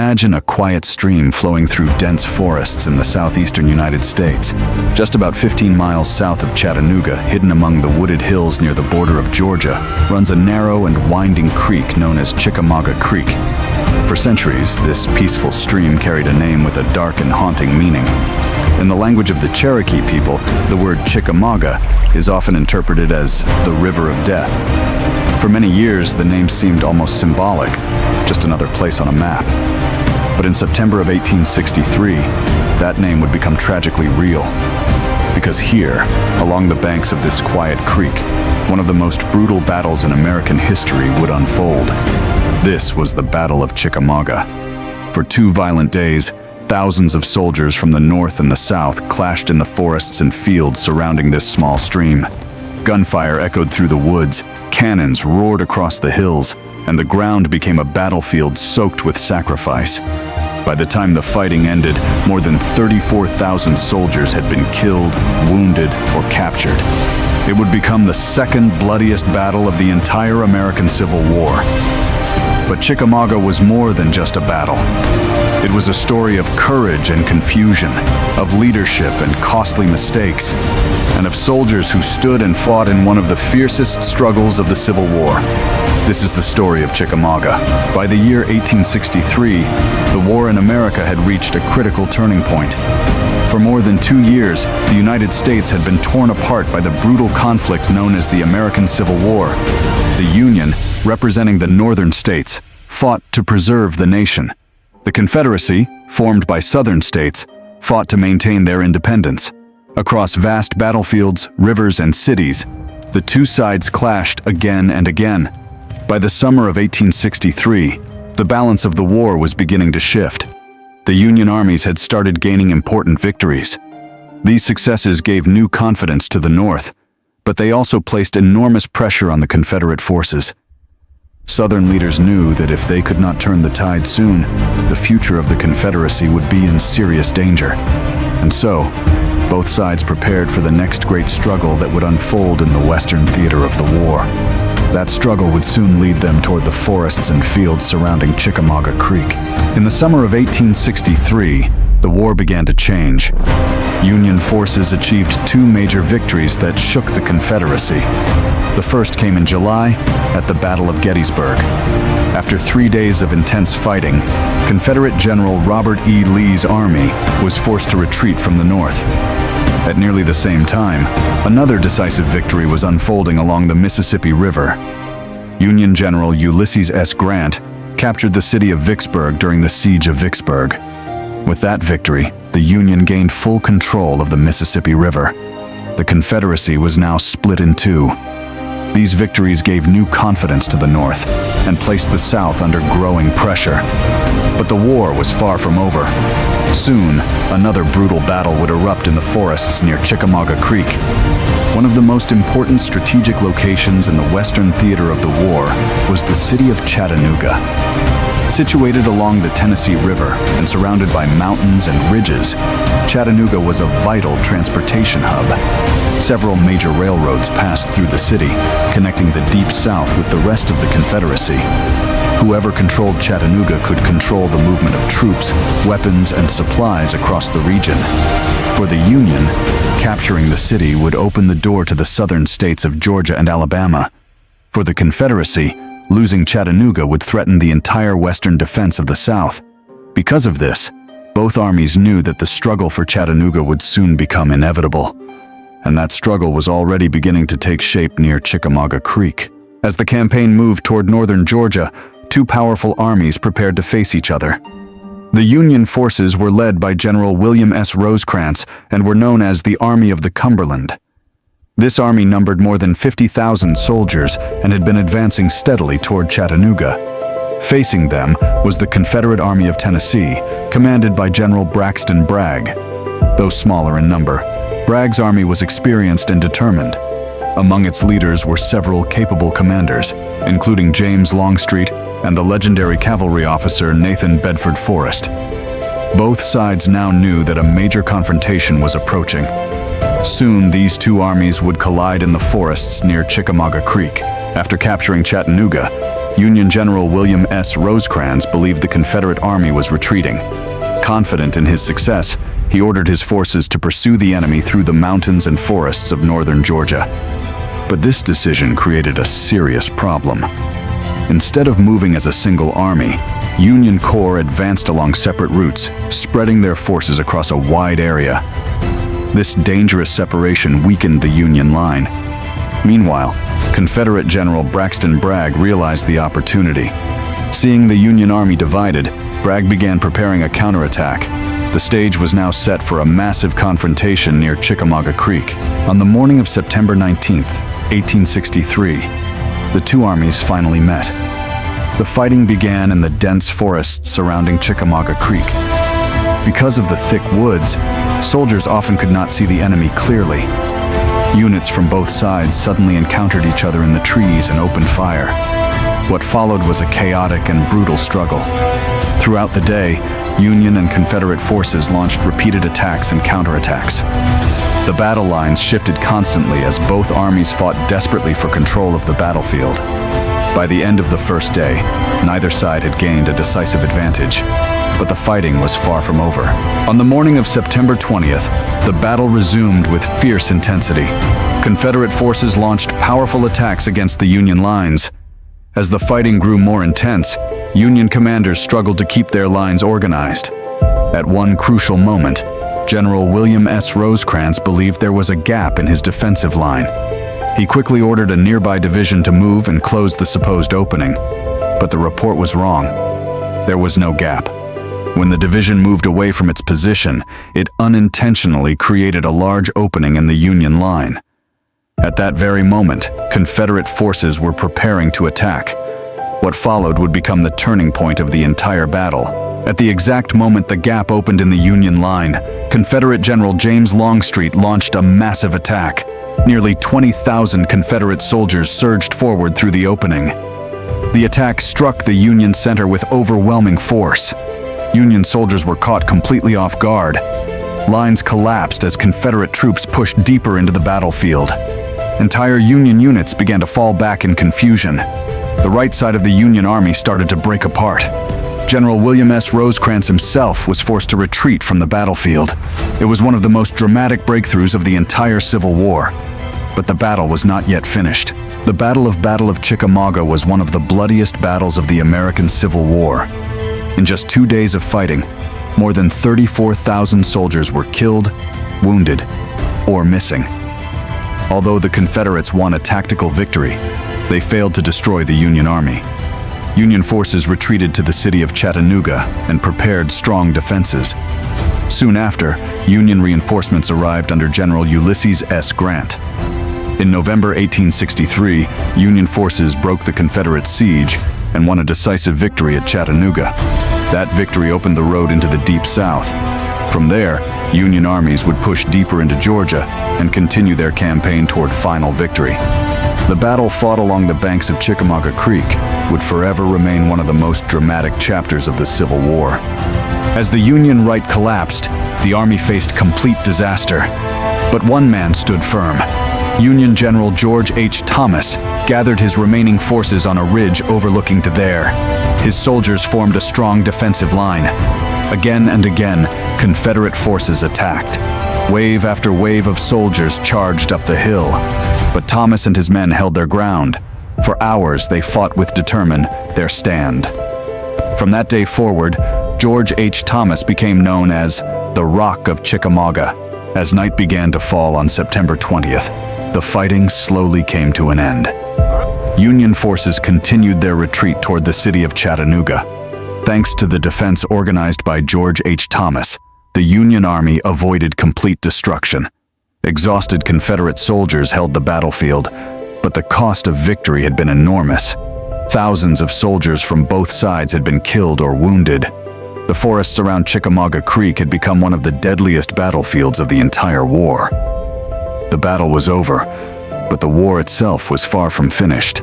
Imagine a quiet stream flowing through dense forests in the southeastern United States. Just about 15 miles south of Chattanooga, hidden among the wooded hills near the border of Georgia, runs a narrow and winding creek known as Chickamauga Creek. For centuries, this peaceful stream carried a name with a dark and haunting meaning. In the language of the Cherokee people, the word Chickamauga is often interpreted as the River of Death. For many years, the name seemed almost symbolic, just another place on a map. But in September of 1863, that name would become tragically real. Because here, along the banks of this quiet creek, one of the most brutal battles in American history would unfold. This was the Battle of Chickamauga. For 2 violent days, thousands of soldiers from the north and the south clashed in the forests and fields surrounding this small stream. Gunfire echoed through the woods, cannons roared across the hills, and the ground became a battlefield soaked with sacrifice. By the time the fighting ended, more than 34,000 soldiers had been killed, wounded, or captured. It would become the second bloodiest battle of the entire American Civil War. But Chickamauga was more than just a battle. It was a story of courage and confusion, of leadership and costly mistakes, and of soldiers who stood and fought in one of the fiercest struggles of the Civil War. This is the story of Chickamauga. By the year 1863, the war in America had reached a critical turning point. For more than 2 years, the United States had been torn apart by the brutal conflict known as the American Civil War. The Union, representing the northern states, fought to preserve the nation. The Confederacy, formed by southern states, fought to maintain their independence. Across vast battlefields, rivers, and cities, the two sides clashed again and again. By the summer of 1863, the balance of the war was beginning to shift. The Union armies had started gaining important victories. These successes gave new confidence to the North, but they also placed enormous pressure on the Confederate forces. Southern leaders knew that if they could not turn the tide soon, the future of the Confederacy would be in serious danger. And so, both sides prepared for the next great struggle that would unfold in the western theater of the war. That struggle would soon lead them toward the forests and fields surrounding Chickamauga Creek. In the summer of 1863, the war began to change. Union forces achieved 2 major victories that shook the Confederacy. The first came in July at the Battle of Gettysburg. After 3 days of intense fighting, Confederate General Robert E. Lee's army was forced to retreat from the north. At nearly the same time, another decisive victory was unfolding along the Mississippi River. Union General Ulysses S. Grant captured the city of Vicksburg during the Siege of Vicksburg. With that victory, the Union gained full control of the Mississippi River. The Confederacy was now split in 2. These victories gave new confidence to the North and placed the South under growing pressure. But the war was far from over. Soon, another brutal battle would erupt in the forests near Chickamauga Creek. One of the most important strategic locations in the western theater of the war was the city of Chattanooga. Situated along the Tennessee River and surrounded by mountains and ridges, Chattanooga was a vital transportation hub. Several major railroads passed through the city, connecting the Deep South with the rest of the Confederacy. Whoever controlled Chattanooga could control the movement of troops, weapons, and supplies across the region. For the Union, capturing the city would open the door to the southern states of Georgia and Alabama. For the Confederacy, losing Chattanooga would threaten the entire western defense of the South. Because of this, both armies knew that the struggle for Chattanooga would soon become inevitable. And that struggle was already beginning to take shape near Chickamauga Creek. As the campaign moved toward northern Georgia, 2 powerful armies prepared to face each other. The Union forces were led by General William S. Rosecrans and were known as the Army of the Cumberland. This army numbered more than 50,000 soldiers and had been advancing steadily toward Chattanooga. Facing them was the Confederate Army of Tennessee, commanded by General Braxton Bragg. Though smaller in number, Bragg's army was experienced and determined. Among its leaders were several capable commanders, including James Longstreet and the legendary cavalry officer Nathan Bedford Forrest. Both sides now knew that a major confrontation was approaching. Soon, these 2 armies would collide in the forests near Chickamauga Creek. After capturing Chattanooga, Union General William S. Rosecrans believed the Confederate Army was retreating. Confident in his success, he ordered his forces to pursue the enemy through the mountains and forests of northern Georgia. But this decision created a serious problem. Instead of moving as a single army, Union Corps advanced along separate routes, spreading their forces across a wide area. This dangerous separation weakened the Union line. Meanwhile, Confederate General Braxton Bragg realized the opportunity. Seeing the Union Army divided, Bragg began preparing a counterattack. The stage was now set for a massive confrontation near Chickamauga Creek. On the morning of September 19, 1863, the two armies finally met. The fighting began in the dense forests surrounding Chickamauga Creek. Because of the thick woods, soldiers often could not see the enemy clearly. Units from both sides suddenly encountered each other in the trees and opened fire. What followed was a chaotic and brutal struggle. Throughout the day, Union and Confederate forces launched repeated attacks and counterattacks. The battle lines shifted constantly as both armies fought desperately for control of the battlefield. By the end of the first day, neither side had gained a decisive advantage, but the fighting was far from over. On the morning of September 20th, the battle resumed with fierce intensity. Confederate forces launched powerful attacks against the Union lines. As the fighting grew more intense, Union commanders struggled to keep their lines organized. At one crucial moment, General William S. Rosecrans believed there was a gap in his defensive line. He quickly ordered a nearby division to move and close the supposed opening, but the report was wrong. There was no gap. When the division moved away from its position, it unintentionally created a large opening in the Union line. At that very moment, Confederate forces were preparing to attack. What followed would become the turning point of the entire battle. At the exact moment the gap opened in the Union line, Confederate General James Longstreet launched a massive attack. Nearly 20,000 Confederate soldiers surged forward through the opening. The attack struck the Union center with overwhelming force. Union soldiers were caught completely off guard. Lines collapsed as Confederate troops pushed deeper into the battlefield. Entire Union units began to fall back in confusion. The right side of the Union Army started to break apart. General William S. Rosecrans himself was forced to retreat from the battlefield. It was one of the most dramatic breakthroughs of the entire Civil War. But the battle was not yet finished. The Battle of Chickamauga was one of the bloodiest battles of the American Civil War. In just 2 days of fighting, more than 34,000 soldiers were killed, wounded, or missing. Although the Confederates won a tactical victory, they failed to destroy the Union Army. Union forces retreated to the city of Chattanooga and prepared strong defenses. Soon after, Union reinforcements arrived under General Ulysses S. Grant. In November 1863, Union forces broke the Confederate siege and won a decisive victory at Chattanooga. That victory opened the road into the Deep South. From there, Union armies would push deeper into Georgia and continue their campaign toward final victory. The battle fought along the banks of Chickamauga Creek would forever remain one of the most dramatic chapters of the Civil War. As the Union right collapsed, the Army faced complete disaster. But one man stood firm. Union General George H. Thomas gathered his remaining forces on a ridge overlooking to there. His soldiers formed a strong defensive line. Again and again, Confederate forces attacked. Wave after wave of soldiers charged up the hill. But Thomas and his men held their ground. For hours, they fought with determined their stand. From that day forward, George H. Thomas became known as the Rock of Chickamauga. As night began to fall on September 20th, the fighting slowly came to an end. Union forces continued their retreat toward the city of Chattanooga. Thanks to the defense organized by George H. Thomas, the Union Army avoided complete destruction. Exhausted Confederate soldiers held the battlefield, but the cost of victory had been enormous. Thousands of soldiers from both sides had been killed or wounded. The forests around Chickamauga Creek had become one of the deadliest battlefields of the entire war. The battle was over, but the war itself was far from finished.